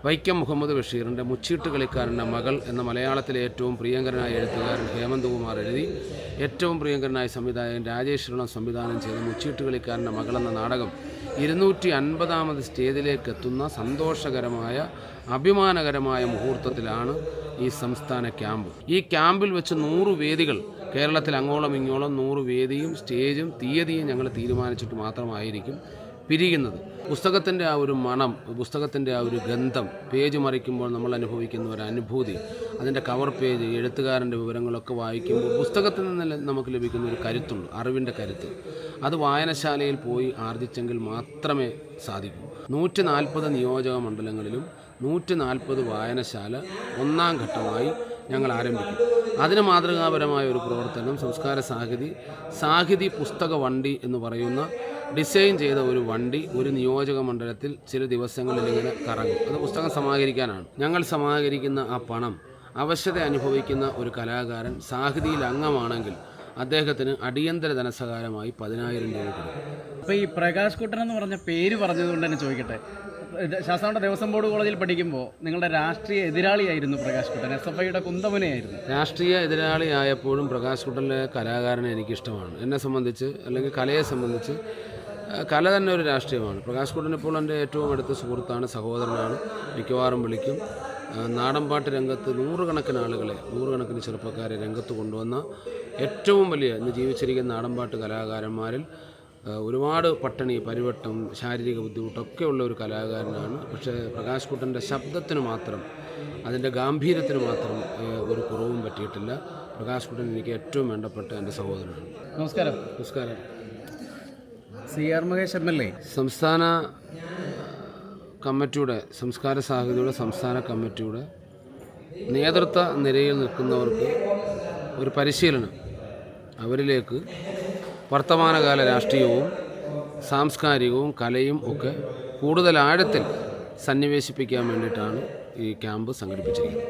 വൈക്കം മുഹമ്മദ് ബഷീറിൻ്റെ മുച്ചീട്ട് കളിക്കാരൻ്റെ മകൾ എന്ന മലയാളത്തിലെ ഏറ്റവും പ്രിയങ്കരനായ എഴുത്തുകാരൻ ഹേമന്ത് കുമാർ എഴുതി ഏറ്റവും പ്രിയങ്കരനായ സംവിധായകൻ രാജേഷ് ഷൃണം സംവിധാനം ചെയ്ത മുച്ചീട്ട് കളിക്കാരൻ്റെ മകൾ എന്ന നാടകം 250ാമത് സ്റ്റേജിലേക്ക് എത്തുന്ന സന്തോഷകരമായ അഭിമാനകരമായ മുഹൂർത്തത്തിലാണ് ഈ സംസ്ഥാന ക്യാമ്പ്. ഈ ക്യാമ്പിൽ വെച്ച് 100 വേദികൾ, കേരളത്തിൽ അങ്ങോളം ഇങ്ങോളം 100 വേദിയും സ്റ്റേജും തീയതിയും ഞങ്ങൾ തീരുമാനിച്ചിട്ട് മാത്രമായിരിക്കും പിരിയുന്നത്. പുസ്തകത്തിൻ്റെ ആ ഒരു മണം, പുസ്തകത്തിൻ്റെ ആ ഒരു ഗന്ധം, പേജ് മറിക്കുമ്പോൾ നമ്മൾ അനുഭവിക്കുന്ന ഒരു അനുഭൂതി, അതിൻ്റെ കവർ പേജ്, എഴുത്തുകാരൻ്റെ വിവരങ്ങളൊക്കെ വായിക്കുമ്പോൾ പുസ്തകത്തിൽ നിന്ന് നമുക്ക് ലഭിക്കുന്ന ഒരു കരുത്തുണ്ട്, അറിവിൻ്റെ കരുത്ത്. അത് വായനശാലയിൽ പോയി ആർജിച്ചെങ്കിൽ മാത്രമേ സാധിക്കൂ. 140 നിയോജക മണ്ഡലങ്ങളിലും 140 വായനശാല ഒന്നാം ഘട്ടമായി ഞങ്ങൾ ആരംഭിക്കും. അതിന് മാതൃകാപരമായ ഒരു പ്രവർത്തനം സംസ്കാര സാഹിതി പുസ്തക വണ്ടി എന്ന് പറയുന്ന ഡിസൈൻ ചെയ്ത ഒരു വണ്ടി ഒരു നിയോജക മണ്ഡലത്തിൽ ചില ദിവസങ്ങളിൽ ഇങ്ങനെ കറങ്ങും. അത് പുസ്തകം സമാഹരിക്കാനാണ്. ഞങ്ങൾ സമാഹരിക്കുന്ന ആ പണം അവശത അനുഭവിക്കുന്ന ഒരു കലാകാരൻ സാഹിതിയിൽ അംഗമാണെങ്കിൽ അദ്ദേഹത്തിന് അടിയന്തര ധനസഹായമായി 10,000 രൂപ കൊടുക്കും. അപ്പോൾ ഈ പ്രകാശ് കുട്ടൻ എന്ന് പറഞ്ഞ പേര് പറഞ്ഞതുകൊണ്ട് തന്നെ ചോദിക്കട്ടെ, ശാസ്താംകോട്ട ദേവസ്വം ബോർഡ് കോളേജിൽ പഠിക്കുമ്പോൾ നിങ്ങളുടെ രാഷ്ട്രീയ എതിരാളിയായിരുന്നു പ്രകാശ് കുട്ടൻ, SFIയുടെ കുന്തമുനയായിരുന്നു. രാഷ്ട്രീയ എതിരാളിയായപ്പോഴും പ്രകാശ് കുട്ടൻ്റെ കലാകാരനെ എനിക്കിഷ്ടമാണ്. എന്നെ സംബന്ധിച്ച്, അല്ലെങ്കിൽ കലയെ സംബന്ധിച്ച്, കല തന്നെ ഒരു രാഷ്ട്രീയമാണ്. പ്രകാശ് കുട്ടൻ ഇപ്പോൾ എൻ്റെ ഏറ്റവും അടുത്ത സുഹൃത്താണ്, സഹോദരനാണ്. മിക്കവാറും വിളിക്കും. നാടൻപാട്ട് രംഗത്ത് നൂറുകണക്കിന് ചെറുപ്പക്കാരെ രംഗത്ത് കൊണ്ടുവന്ന ഏറ്റവും വലിയ ഇന്ന് ജീവിച്ചിരിക്കുന്ന നാടൻപാട്ട് കലാകാരന്മാരിൽ ഒരുപാട് പട്ടിണി, പരിവട്ടം, ശാരീരിക ബുദ്ധിമുട്ടൊക്കെ ഉള്ള ഒരു കലാകാരനാണ്. പക്ഷേ പ്രകാശ് കുട്ടൻ്റെ ശബ്ദത്തിന് മാത്രം, അതിൻ്റെ ഗാംഭീര്യത്തിന് മാത്രം ഒരു കുറവും പറ്റിയിട്ടില്ല. പ്രകാശ് കുട്ടൻ എനിക്ക് ഏറ്റവും വേണ്ടപ്പെട്ട എൻ്റെ സഹോദരനാണ്. നമസ്കാരം. CR മഹേഷ് MLA സംസ്ഥാന കമ്മിറ്റിയുടെ, സംസ്കാര സാഹിതിയുടെ സംസ്ഥാന കമ്മിറ്റിയുടെ നേതൃത്വ നിരയിൽ നിൽക്കുന്നവർക്ക് ഒരു പരിശീലനം, അവരിലേക്ക് വർത്തമാനകാല രാഷ്ട്രീയവും സാംസ്കാരികവും കലയും ഒക്കെ കൂടുതൽ ആഴത്തിൽ സന്നിവേശിപ്പിക്കാൻ വേണ്ടിയിട്ടാണ് ഈ ക്യാമ്പ് സംഘടിപ്പിച്ചിരിക്കുന്നത്.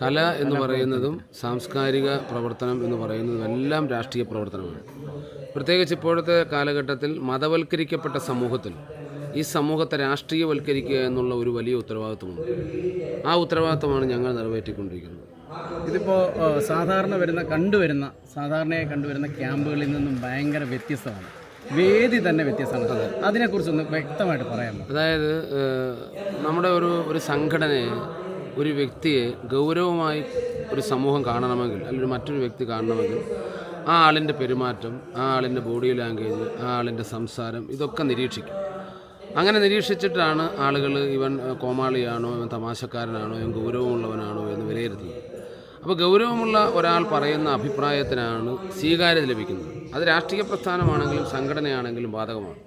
കല എന്ന് പറയുന്നതും സാംസ്കാരിക പ്രവർത്തനം എന്ന് പറയുന്നതും എല്ലാം രാഷ്ട്രീയ പ്രവർത്തനമാണ്. പ്രത്യേകിച്ച് ഇപ്പോഴത്തെ കാലഘട്ടത്തിൽ മതവൽക്കരിക്കപ്പെട്ട സമൂഹത്തിൽ ഈ സമൂഹത്തെ രാഷ്ട്രീയവൽക്കരിക്കുക എന്നുള്ള ഒരു വലിയ ഉത്തരവാദിത്വമുണ്ട്. ആ ഉത്തരവാദിത്വമാണ് ഞങ്ങൾ നിറവേറ്റിക്കൊണ്ടിരിക്കുന്നത്. ഇതിപ്പോൾ സാധാരണയായി കണ്ടുവരുന്ന ക്യാമ്പുകളിൽ നിന്നും ഭയങ്കര വ്യത്യസ്തമാണ്. വേദി തന്നെ വ്യത്യസ്തമാണ്. അതിനെക്കുറിച്ചൊന്ന് വ്യക്തമായിട്ട് പറയാമോ? അതായത് നമ്മുടെ ഒരു സംഘടനയെ, ഒരു വ്യക്തിയെ ഗൗരവമായി ഒരു സമൂഹം കാണണമെങ്കിൽ, അല്ലെങ്കിൽ മറ്റൊരു വ്യക്തി കാണണമെങ്കിൽ ആ ആളിൻ്റെ പെരുമാറ്റം, ആ ആളിൻ്റെ ബോഡി ലാംഗ്വേജ്, ആ ആളിൻ്റെ സംസാരം, ഇതൊക്കെ നിരീക്ഷിക്കും. അങ്ങനെ നിരീക്ഷിച്ചിട്ടാണ് ആളുകൾ ഇവൻ കോമാളിയാണോ, ഇവൻ തമാശക്കാരനാണോ, ഇവൻ ഗൗരവമുള്ളവനാണോ എന്ന് വിലയിരുത്തുന്നത്. അപ്പോൾ ഗൗരവമുള്ള ഒരാൾ പറയുന്ന അഭിപ്രായത്തിനാണ് സ്വീകാര്യത ലഭിക്കുന്നത്. അത് രാഷ്ട്രീയ പ്രസ്ഥാനമാണെങ്കിലും സംഘടനയാണെങ്കിലും ബാധകമാണ്.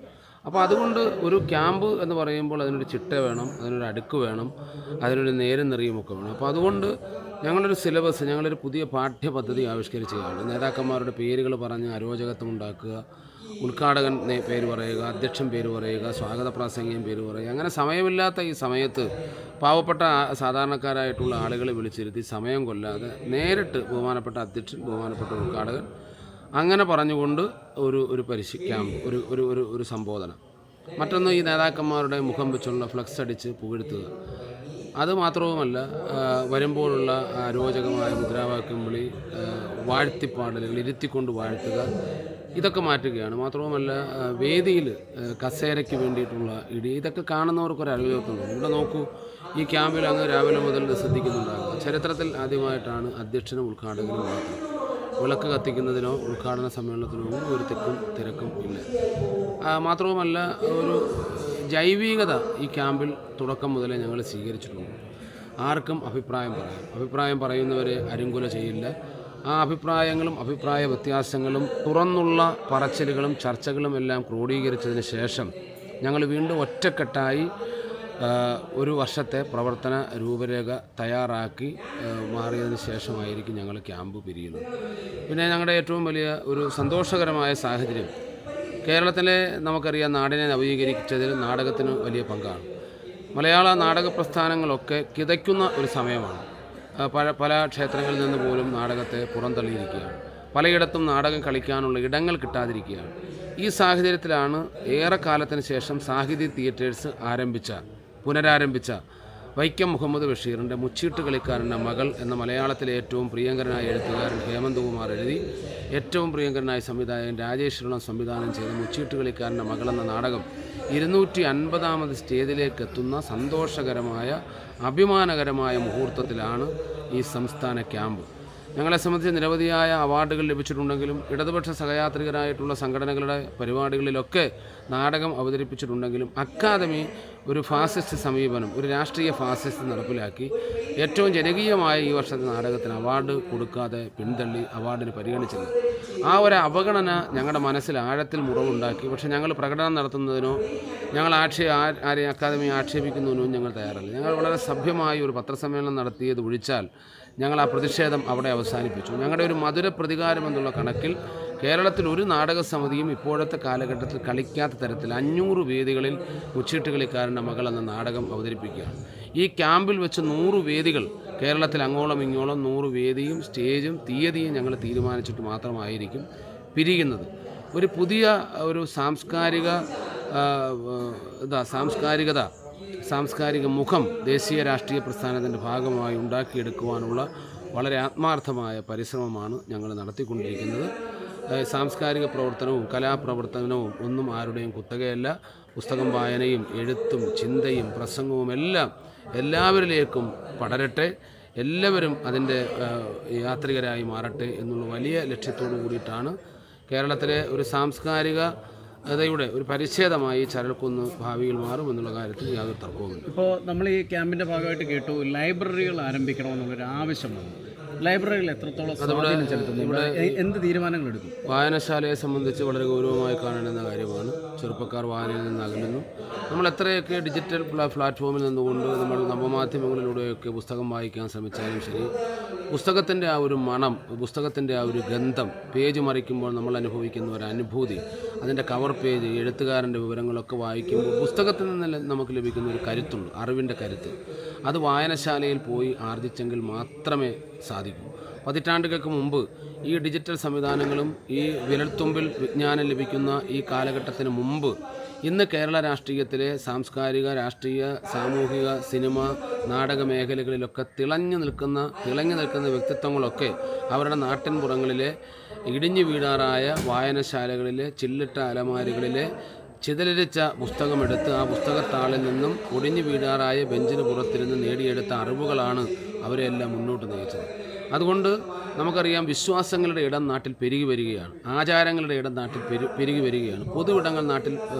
അപ്പോൾ അതുകൊണ്ട് ഒരു ക്യാമ്പ് എന്ന് പറയുമ്പോൾ അതിനൊരു ചിട്ട വേണം, അതിനൊരു അടുക്ക് വേണം, അതിനൊരു നേരും നെറിയുമൊക്കെ വേണം. അപ്പോൾ അതുകൊണ്ട് ഞങ്ങളൊരു പുതിയ പാഠ്യപദ്ധതി ആവിഷ്കരിക്കുകയാണ്. നേതാക്കന്മാരുടെ പേരുകൾ പറഞ്ഞ് അരോചകത്വം ഉണ്ടാക്കുക, ഉദ്ഘാടകൻ പേര് പറയുക, അധ്യക്ഷൻ പേര് പറയുക, സ്വാഗത പ്രാസംഗികൻ പേര് പറയുക, അങ്ങനെ സമയമില്ലാത്ത ഈ സമയത്ത് പാവപ്പെട്ട സാധാരണക്കാരായിട്ടുള്ള ആളുകളെ വിളിച്ചിരുത്തി സമയം കൊല്ലാതെ നേരിട്ട് ബഹുമാനപ്പെട്ട അധ്യക്ഷൻ, ബഹുമാനപ്പെട്ട ഉദ്ഘാടകൻ, അങ്ങനെ പറഞ്ഞുകൊണ്ട് ഒരു ക്യാമ്പ്, ഒരു സംബോധന. മറ്റൊന്ന്, ഈ നേതാക്കന്മാരുടെ മുഖം വെച്ചുള്ള ഫ്ലക്സ് അടിച്ച് പുകഴ്ത്തുക. അതുമാത്രവുമല്ല, വരുമ്പോഴുള്ള അരോചകമായ മുദ്രാവാക്യം വിളി, വാഴ്ത്തിപ്പാടലുകൾ, ഇരുത്തിക്കൊണ്ട് വാഴ്ത്തുക, ഇതൊക്കെ മാറ്റുകയാണ്. മാത്രവുമല്ല, വേദിയിൽ കസേരയ്ക്ക് വേണ്ടിയിട്ടുള്ള ഇടി, ഇതൊക്കെ കാണുന്നവർക്കൊരു അരോചകത്വമുണ്ട്. ഇവിടെ നോക്കൂ, ഈ ക്യാമ്പിൽ അങ്ങ് രാവിലെ മുതൽ ശ്രദ്ധിക്കുന്നുണ്ടാകുക. ചരിത്രത്തിൽ ആദ്യമായിട്ടാണ് അധ്യക്ഷനും ഉദ്ഘാടകനും മാത്രം. വിളക്ക് കത്തിക്കുന്നതിനോ ഉദ്ഘാടന സമ്മേളനത്തിനോ ഒരു തിരക്കും ഇല്ല. മാത്രവുമല്ല, ഒരു ജൈവികത ഈ ക്യാമ്പിൽ തുടക്കം മുതലേ ഞങ്ങൾ സ്വീകരിച്ചിട്ടുണ്ട്. ആർക്കും അഭിപ്രായം പറയുന്നവരെ അരുങ്കുല ചെയ്യില്ല. ആ അഭിപ്രായങ്ങളും അഭിപ്രായ വ്യത്യാസങ്ങളും തുറന്നുള്ള പറച്ചിലുകളും ചർച്ചകളും എല്ലാം ക്രോഡീകരിച്ചതിന് ശേഷം ഞങ്ങൾ വീണ്ടും ഒറ്റക്കെട്ടായി ഒരു വർഷത്തെ പ്രവർത്തന രൂപരേഖ തയ്യാറാക്കി മാറിയതിന് ശേഷമായിരിക്കും ഞങ്ങൾ ക്യാമ്പ് പിരിയുന്നത്. പിന്നെ ഞങ്ങളുടെ ഏറ്റവും വലിയ ഒരു സന്തോഷകരമായ സാഹചര്യം, കേരളത്തിലെ നമുക്കറിയാം, നാടിനെ നവീകരിച്ചതിൽ നാടകത്തിന് വലിയ പങ്കാണ്. മലയാള നാടക പ്രസ്ഥാനങ്ങളൊക്കെ കിതയ്ക്കുന്ന ഒരു സമയമാണ്. പല ക്ഷേത്രങ്ങളിൽ നിന്ന് പോലും നാടകത്തെ പുറന്തള്ളിയിരിക്കുകയാണ്. പലയിടത്തും നാടകം കളിക്കാനുള്ള ഇടങ്ങൾ കിട്ടാതിരിക്കുകയാണ്. ഈ സാഹചര്യത്തിലാണ് ഏറെക്കാലത്തിന് ശേഷം സാഹിതി തിയേറ്റേഴ്സ് പുനരാരംഭിച്ച വൈക്കം മുഹമ്മദ് ബഷീറിൻ്റെ മുച്ചീട്ട് കളിക്കാരൻ്റെ മകൾ എന്ന മലയാളത്തിലെ ഏറ്റവും പ്രിയങ്കരനായ എഴുത്തുകാരൻ ഹേമന്ത് കുമാർ എഴുതി ഏറ്റവും പ്രിയങ്കരനായ സംവിധായകൻ രാജേഷ് ഋണം സംവിധാനം ചെയ്ത മുച്ചീട്ട് കളിക്കാരൻ്റെ മകൾ എന്ന നാടകം 250ാമത് സ്റ്റേജിലേക്ക് എത്തുന്ന സന്തോഷകരമായ അഭിമാനകരമായ മുഹൂർത്തത്തിലാണ് ഈ സംസ്ഥാന ക്യാമ്പ്. ഞങ്ങളെ സംബന്ധിച്ച് നിരവധിയായ അവാർഡുകൾ ലഭിച്ചിട്ടുണ്ടെങ്കിലും ഇടതുപക്ഷ സഹയാത്രികരായിട്ടുള്ള സംഘടനകളുടെ പരിപാടികളിലൊക്കെ നാടകം അവതരിപ്പിച്ചിട്ടുണ്ടെങ്കിലും അക്കാദമി ഒരു ഫാസിസ്റ്റ് സമീപനം, ഒരു രാഷ്ട്രീയ ഫാസിസ്റ്റ് നടപ്പിലാക്കി ഏറ്റവും ജനകീയമായ ഈ വർഷത്തെ നാടകത്തിന് അവാർഡ് കൊടുക്കാതെ പിന്തള്ളി അവാർഡിന് പരിഗണിച്ചില്ല. ആ ഒരു അവഗണന ഞങ്ങളുടെ മനസ്സിൽ ആഴത്തിൽ മുറിവുണ്ടാക്കി. പക്ഷേ ഞങ്ങൾ പ്രകടനം നടത്തുന്നതിനോ ഞങ്ങൾ ആരെയും അക്കാദമി ആക്ഷേപിക്കുന്നതിനോ ഞങ്ങൾ തയ്യാറല്ല. ഞങ്ങൾ വളരെ സഭ്യമായി ഒരു പത്രസമ്മേളനം നടത്തിയത് ഒഴിച്ചാൽ ഞങ്ങൾ ആ പ്രതിഷേധം അവിടെ അവസാനിപ്പിച്ചു. ഞങ്ങളുടെ ഒരു മധുര പ്രതികാരം എന്നുള്ള കണക്കിൽ കേരളത്തിൽ ഒരു നാടക സമിതിയും ഇപ്പോഴത്തെ കാലഘട്ടത്തിൽ കളിക്കാത്ത തരത്തിൽ 500 വേദികളിൽ മുച്ചീട്ട് കളിക്കാരൻ്റെ മകൾ എന്ന നാടകം അവതരിപ്പിക്കുകയാണ്. ഈ ക്യാമ്പിൽ വെച്ച് 100 വേദികൾ കേരളത്തിൽ അങ്ങോളം ഇങ്ങോളം 100 വേദിയും സ്റ്റേജും തീയതിയും ഞങ്ങൾ തീരുമാനിച്ചിട്ട് മാത്രമായിരിക്കും പിരിയുന്നത്. ഒരു പുതിയ ഒരു സാംസ്കാരിക മുഖം ദേശീയ രാഷ്ട്രീയ പ്രസ്ഥാനത്തിൻ്റെ ഭാഗമായി ഉണ്ടാക്കിയെടുക്കുവാനുള്ള വളരെ ആത്മാർത്ഥമായ പരിശ്രമമാണ് ഞങ്ങൾ നടത്തിക്കൊണ്ടിരിക്കുന്നത്. സാംസ്കാരിക പ്രവർത്തനവും കലാപ്രവർത്തനവും ഒന്നും ആരുടെയും കുത്തകയല്ല. പുസ്തകം വായനയും എഴുത്തും ചിന്തയും പ്രസംഗവും എല്ലാം എല്ലാവരിലേക്കും പടരട്ടെ, എല്ലാവരും അതിൻ്റെ യാത്രികരായി മാറട്ടെ എന്നുള്ള വലിയ ലക്ഷ്യത്തോടു കൂടിയിട്ടാണ് കേരളത്തിലെ ഒരു സാംസ്കാരികതയുടെ ഒരു പരിച്ഛേദമായി ചരൽക്കുന്ന് ഭാവിയിൽ മാറും എന്നുള്ള കാര്യത്തിൽ യാതൊരു തർക്കവുമില്ല. ഇപ്പോൾ നമ്മൾ ഈ ക്യാമ്പിൻ്റെ ഭാഗമായിട്ട് കേട്ടു ലൈബ്രറികൾ ആരംഭിക്കണമെന്നുള്ളൊരു ആവശ്യം വന്നു. ലൈബ്രറികൾ എത്രത്തോളം സ്വാധീനം ചെലുത്തുന്നു? ഇവിടെ എന്ത് തീരുമാനങ്ങൾ എടുക്കും? വായനശാലയെ സംബന്ധിച്ച് വളരെ ഗൗരവമായി കാണേണ്ടുന്ന കാര്യമാണ്. ചെറുപ്പക്കാർ വായനയിൽ നിന്ന് അകലുന്നു. നമ്മൾ എത്രയൊക്കെ ഡിജിറ്റൽ പ്ലാറ്റ്ഫോമിൽ നിന്നുകൊണ്ട് നമ്മൾ നവമാധ്യമങ്ങളിലൂടെയൊക്കെ പുസ്തകം വായിക്കാൻ ശ്രമിച്ചാലും ശരി, പുസ്തകത്തിൻ്റെ ആ ഒരു മണം, പുസ്തകത്തിൻ്റെ ആ ഒരു ഗന്ധം, പേജ് മറിക്കുമ്പോൾ നമ്മൾ അനുഭവിക്കുന്ന ഒരു അനുഭൂതി, അതിൻ്റെ കവർ പേജ്, എഴുത്തുകാരൻ്റെ വിവരങ്ങളൊക്കെ വായിക്കുമ്പോൾ പുസ്തകത്തിൽ നിന്ന് നമുക്ക് ലഭിക്കുന്ന ഒരു കരുത്തുണ്ട്, അറിവിൻ്റെ കരുത്ത്. അത് വായനശാലയിൽ പോയി ആർജിച്ചെങ്കിൽ മാത്രമേ സാധിക്കൂ. പതിറ്റാണ്ടുകൾക്ക് മുമ്പ് ഈ ഡിജിറ്റൽ സംവിധാനങ്ങളും ഈ വിരൽത്തുമ്പിൽ വിജ്ഞാനം ലഭിക്കുന്ന ഈ കാലഘട്ടത്തിന് മുമ്പ് ഇന്ന് കേരള രാഷ്ട്രീയത്തിലെ സാംസ്കാരിക, രാഷ്ട്രീയ, സാമൂഹിക, സിനിമ, നാടക മേഖലകളിലൊക്കെ തിളങ്ങി നിൽക്കുന്ന വ്യക്തിത്വങ്ങളൊക്കെ അവരുടെ നാട്ടിൻപുറങ്ങളിലെ ഇടിഞ്ഞു വീഴാറായ വായനശാലകളിലെ ചില്ലിട്ട അലമാരികളിലെ ചിതലരിച്ച പുസ്തകമെടുത്ത് ആ പുസ്തകത്താളിൽ നിന്നും ഒടിഞ്ഞു വീഴാറായ ബെഞ്ചിന് പുറത്തിരുന്ന് നേടിയെടുത്ത അറിവുകളാണ് അവരെല്ലാം മുന്നോട്ട് നയിച്ചത്. അതുകൊണ്ട് നമുക്കറിയാം, വിശ്വാസങ്ങളുടെ ഇടം നാട്ടിൽ പെരുകി വരികയാണ്, ആചാരങ്ങളുടെ ഇടം നാട്ടിൽ പെരുകി വരികയാണ്, പൊതു ഇടങ്ങൾ നാട്ടിൽ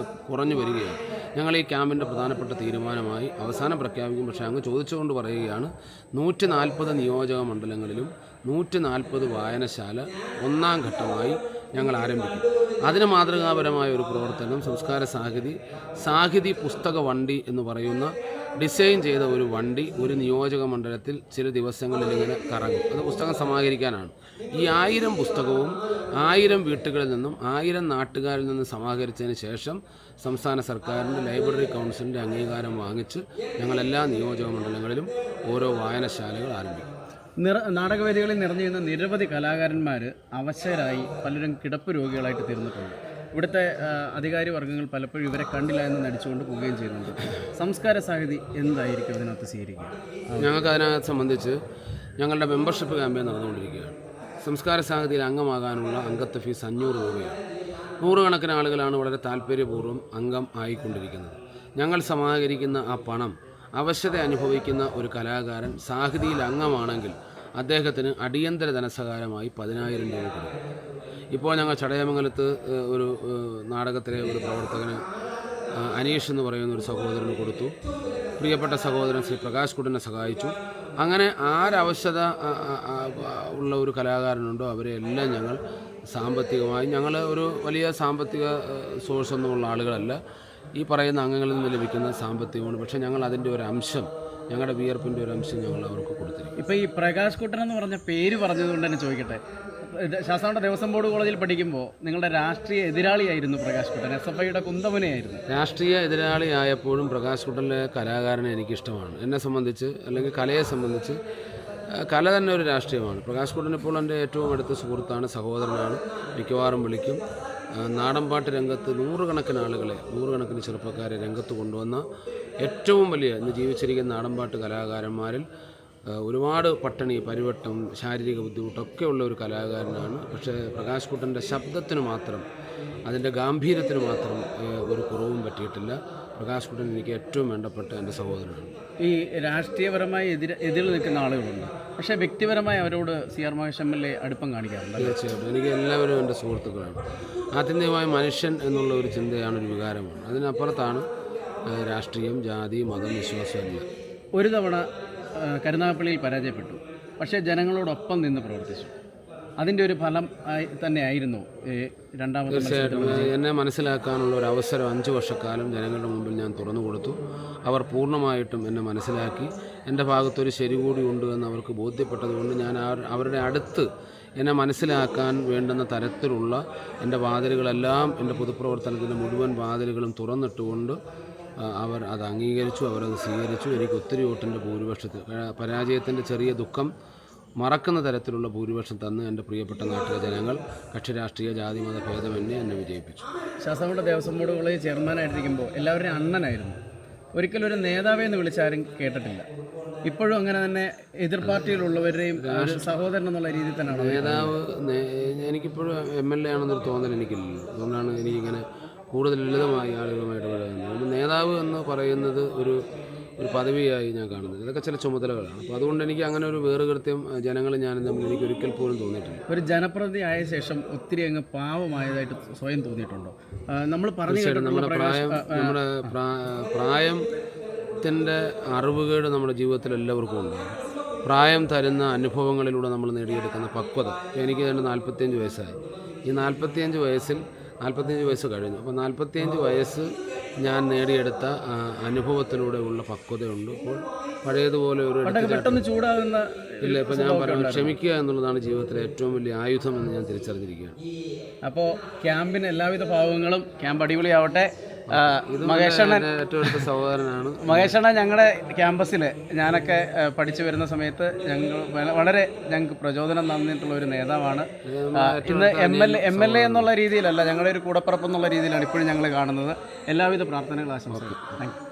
കുറഞ്ഞു വരികയാണ്. ഞങ്ങൾ ഈ ക്യാമ്പിൻ്റെ പ്രധാനപ്പെട്ട തീരുമാനമായി അവസാനം പ്രഖ്യാപിക്കും. പക്ഷേ അങ്ങ് ചോദിച്ചുകൊണ്ട് പറയുകയാണ്, 140 നിയോജക മണ്ഡലങ്ങളിലും 140 വായനശാല ഒന്നാം ഘട്ടമായി ഞങ്ങൾ ആരംഭിക്കും. അതിന് മാതൃകാപരമായ ഒരു പ്രവർത്തനം സംസ്കാര സാഹിതി പുസ്തക വണ്ടി എന്ന് പറയുന്ന ഡിസൈൻ ചെയ്ത ഒരു വണ്ടി ഒരു നിയോജക മണ്ഡലത്തിൽ ചില ദിവസങ്ങളിൽ ഇങ്ങനെ കറങ്ങും. അത് പുസ്തകം സമാഹരിക്കാനാണ്. ഈ 1000 പുസ്തകവും 1000 വീട്ടുകളിൽ നിന്നും 1000 നാട്ടുകാരിൽ നിന്നും സമാഹരിച്ചതിന് ശേഷം സംസ്ഥാന സർക്കാരിൻ്റെ ലൈബ്രറി കൗൺസിലിൻ്റെ അംഗീകാരം വാങ്ങിച്ച് ഞങ്ങളെല്ലാ നിയോജക മണ്ഡലങ്ങളിലും ഓരോ വായനശാലകൾ ആരംഭിക്കും. നാടകവേദികളിൽ നിറഞ്ഞിരുന്ന നിരവധി കലാകാരന്മാർ അവശരായി പലരും കിടപ്പ് രോഗികളായിട്ട് തീർന്നിട്ടുണ്ട്. ഇവിടുത്തെ അധികാരി വർഗ്ഗങ്ങൾ പലപ്പോഴും ഇവരെ കണ്ടില്ല എന്ന് നടിച്ചുകൊണ്ട് പോവുകയും ചെയ്യുന്നുണ്ട്. സംസ്കാര സാഹിതി എന്തായിരിക്കും അതിനകത്ത് സ്വീകരിക്കുക? ഞങ്ങൾക്ക് അതിനകത്ത് സംബന്ധിച്ച് ഞങ്ങളുടെ മെമ്പർഷിപ്പ് ക്യാമ്പയിൻ നടന്നുകൊണ്ടിരിക്കുകയാണ്. സംസ്കാര സാഹിതിയിൽ അംഗമാകാനുള്ള അംഗത്വ ഫീസ് 500 രൂപയാണ്. 100 കണക്കിന് ആളുകളാണ് വളരെ താല്പര്യപൂർവ്വം അംഗം ആയിക്കൊണ്ടിരിക്കുന്നത്. ഞങ്ങൾ സമാഹരിക്കുന്ന ആ പണം അവശത അനുഭവിക്കുന്ന ഒരു കലാകാരൻ സാഹിതിയിൽ അംഗമാണെങ്കിൽ അദ്ദേഹത്തിന് അടിയന്തര ധനസഹായമായി 10,000 രൂപ കൊടുക്കും. ഇപ്പോൾ ഞങ്ങൾ ചടയമംഗലത്ത് ഒരു നാടകത്തിലെ ഒരു പ്രവർത്തകന് അനീഷ് എന്ന് പറയുന്ന ഒരു സഹോദരന് കൊടുത്തു. പ്രിയപ്പെട്ട സഹോദരൻ ശ്രീ പ്രകാശ് കുട്ടനെ സഹായിച്ചു. അങ്ങനെ ആരവശത ഉള്ള ഒരു കലാകാരനുണ്ടോ അവരെ എല്ലാം ഞങ്ങൾ സാമ്പത്തികമായി, ഞങ്ങൾ ഒരു വലിയ സാമ്പത്തിക സോഴ്സൊന്നുമുള്ള ആളുകളല്ല, ഈ പറയുന്ന അംഗങ്ങളിൽ നിന്ന് ലഭിക്കുന്ന സാമ്പത്തികമാണ്. പക്ഷേ ഞങ്ങൾ അതിൻ്റെ ഒരു അംശം, ഞങ്ങളുടെ വിയർപ്പിൻ്റെ ഒരു അംശം ഞങ്ങൾ അവർക്ക് കൊടുത്തിരിക്കും. ഇപ്പോൾ ഈ പ്രകാശ് കുട്ടൻ എന്ന് പറഞ്ഞ പേര് പറഞ്ഞതുകൊണ്ട് തന്നെ ചോദിക്കട്ടെ, ശാസ്താംകോട്ട ദേവസ്വം ബോർഡ് കോളേജിൽ പഠിക്കുമ്പോൾ നിങ്ങളുടെ രാഷ്ട്രീയ എതിരാളിയായിരുന്നു പ്രകാശ് കുട്ടൻ, SFIയുടെ കുന്തമുനയായിരുന്നു. രാഷ്ട്രീയ എതിരാളിയായപ്പോഴും പ്രകാശ് കുട്ടൻ്റെ കലാകാരനെ എനിക്കിഷ്ടമാണ്. എന്നെ സംബന്ധിച്ച്, അല്ലെങ്കിൽ കലയെ സംബന്ധിച്ച്, കല തന്നെ ഒരു രാഷ്ട്രീയമാണ്. പ്രകാശ് കുട്ടൻ ഇപ്പോൾ എൻ്റെ ഏറ്റവും അടുത്ത സുഹൃത്താണ്, സഹോദരനാണ്. മിക്കവാറും വിളിക്കും. നാടൻപാട്ട് രംഗത്ത് 100 കണക്കിന് ആളുകളെ, 100 കണക്കിന് ചെറുപ്പക്കാരെ രംഗത്ത് കൊണ്ടുവന്ന ഏറ്റവും വലിയ ഇന്ന് ജീവിച്ചിരിക്കുന്ന നാടൻപാട്ട് കലാകാരന്മാരിൽ ഒരുപാട് പട്ടിണി, പരിവട്ടം, ശാരീരിക ബുദ്ധിമുട്ടൊക്കെ ഉള്ള ഒരു കലാകാരനാണ്. പക്ഷേ പ്രകാശ് കുട്ടൻ്റെ ശബ്ദത്തിന് മാത്രം, അതിൻ്റെ ഗാംഭീര്യത്തിന് മാത്രം ഒരു കുറവും പറ്റിയിട്ടില്ല. പ്രകാശ് കുട്ടൻ എനിക്ക് ഏറ്റവും വേണ്ടപ്പെട്ട എൻ്റെ സഹോദരനാണ്. ഈ രാഷ്ട്രീയപരമായി എതിരിൽ നിൽക്കുന്ന ആളുകളുണ്ട്, പക്ഷേ വ്യക്തിപരമായി അവരോട് CR മഹേഷ് MLA അടുപ്പം കാണിക്കാറുണ്ട്. തീർച്ചയായിട്ടും എനിക്ക് എല്ലാവരും എൻ്റെ സുഹൃത്തുക്കളാണ്. ആത്യന്തികമായി മനുഷ്യൻ എന്നുള്ള ഒരു ചിന്തയാണ്, ഒരു വികാരമാണ്. അതിനപ്പുറത്താണ് രാഷ്ട്രീയം, ജാതി, മതം, വിശ്വാസം എല്ലാം. ഒരു തവണ കരുനാഗപ്പള്ളിയിൽ പരാജയപ്പെട്ടു, പക്ഷേ ജനങ്ങളോടൊപ്പം നിന്ന് പ്രവർത്തിച്ചു. അതിൻ്റെ ഒരു ഫലം തന്നെയായിരുന്നു രണ്ടാമത്തെ. തീർച്ചയായിട്ടും എന്നെ മനസ്സിലാക്കാനുള്ള ഒരു അവസരം 5 വർഷക്കാലം ജനങ്ങളുടെ മുമ്പിൽ ഞാൻ തുറന്നു കൊടുത്തു. അവർ പൂർണ്ണമായിട്ടും എന്നെ മനസ്സിലാക്കി. എൻ്റെ ഭാഗത്തൊരു ശരി കൂടി ഉണ്ട് എന്ന് അവർക്ക് ബോധ്യപ്പെട്ടതുകൊണ്ട് ഞാൻ അവരുടെ അടുത്ത് എന്നെ മനസ്സിലാക്കാൻ വേണ്ടുന്ന തരത്തിലുള്ള എൻ്റെ വാതിലുകളെല്ലാം, എൻ്റെ പൊതുപ്രവർത്തനത്തിൻ്റെ മുഴുവൻ വാതിലുകളും തുറന്നിട്ടുകൊണ്ട് അവർ അത് അംഗീകരിച്ചു, അവരത് സ്വീകരിച്ചു. എനിക്ക് ഒത്തിരി വോട്ടിൻ്റെ ഭൂരിപക്ഷത്തിൽ, പരാജയത്തിൻ്റെ ചെറിയ ദുഃഖം മറക്കുന്ന തരത്തിലുള്ള ഭൂരിപക്ഷം തന്ന് എൻ്റെ പ്രിയപ്പെട്ട നാട്ടിലെ ജനങ്ങൾ കക്ഷി രാഷ്ട്രീയ ജാതി മത ഭേദമന്യേ എന്നെ വിജയിപ്പിച്ചു. ശാസ്താംകോട്ട ദേവസ്വം ബോർഡ് കോളേജ് ചെയർമാനായിട്ടിരിക്കുമ്പോൾ എല്ലാവരുടെയും അണ്ണനായിരുന്നു. ഒരിക്കലും ഒരു നേതാവെ എന്ന് വിളിച്ചാരും കേട്ടിട്ടില്ല. ഇപ്പോഴും അങ്ങനെ തന്നെ എതിർ പാർട്ടിയിലുള്ളവരുടെയും സഹോദരൻ എന്നുള്ള രീതിയിൽ തന്നെയാണ് നേതാവ്. എനിക്കിപ്പോഴും MLA ആണെന്നൊരു തോന്നൽ എനിക്കില്ല. അതുകൊണ്ടാണ് എനിക്കിങ്ങനെ കൂടുതൽ ലളിതമായി ആളുകളുമായിട്ട് പറയുന്നത്. നേതാവ് എന്ന് പറയുന്നത് ഒരു പദവിയായി ഞാൻ കാണുന്നത്. ഇതൊക്കെ ചില ചുമതലകളാണ്. അപ്പോൾ അതുകൊണ്ട് എനിക്ക് അങ്ങനെ ഒരു വേറുകൃത്യം ജനങ്ങൾ ഞാനും തമ്മിൽ എനിക്ക് ഒരിക്കൽ പോലും തോന്നിയിട്ടില്ല. ഒരു ജനപ്രതിനിധി ആയ ശേഷം ഒത്തിരി അങ്ങ് പാവമായതായിട്ട് സ്വയം തോന്നിയിട്ടുണ്ടോ? നമ്മൾ പറഞ്ഞു നമ്മുടെ പ്രായത്തിൻ്റെ അറിവുകേട് നമ്മുടെ ജീവിതത്തിൽ എല്ലാവർക്കും ഉണ്ടാകും. പ്രായം തരുന്ന അനുഭവങ്ങളിലൂടെ നമ്മൾ നേടിയെടുക്കുന്ന പക്വത. എനിക്ക് തന്നെ 45 വയസ്സായി. ഈ 45 വയസ്സ് കഴിഞ്ഞു. അപ്പോൾ 45 വയസ്സ് ഞാൻ നേടിയെടുത്ത അനുഭവത്തിലൂടെ ഉള്ള പക്വതയുണ്ട്. ഇപ്പോൾ പഴയതുപോലെ ഒരു പെട്ടെന്ന് ചൂടാകുന്ന ഇല്ല. ഇപ്പോൾ ഞാൻ പറയുന്നത് ക്ഷമിക്കുക എന്നുള്ളതാണ് ജീവിതത്തിലെ ഏറ്റവും വലിയ ആയുധം എന്ന് ഞാൻ തിരിച്ചറിഞ്ഞിരിക്കുകയാണ്. അപ്പോൾ ക്യാമ്പിന് എല്ലാവിധ ഭാവങ്ങളും, ക്യാമ്പ് അടിപൊളിയാവട്ടെ. മഹേഷണ്ണൻ ഏറ്റവും അടുത്ത സഹോദരനാണ്. മഹേഷണ്ണൻ ഞങ്ങളുടെ ക്യാമ്പസിൽ ഞാനൊക്കെ പഠിച്ചു വരുന്ന സമയത്ത് വളരെ ഞങ്ങൾക്ക് പ്രചോദനം തന്നിട്ടുള്ള ഒരു നേതാവാണ്. ഇന്ന് MLA എന്നുള്ള രീതിയിലല്ല, ഞങ്ങളുടെ ഒരു കൂടപ്പിറപ്പ് എന്നുള്ള രീതിയിലാണ് ഇപ്പോഴും ഞങ്ങൾ കാണുന്നത്. എല്ലാവിധ പ്രാർത്ഥനകൾ ആശംസിക്കുന്നു. Thank you.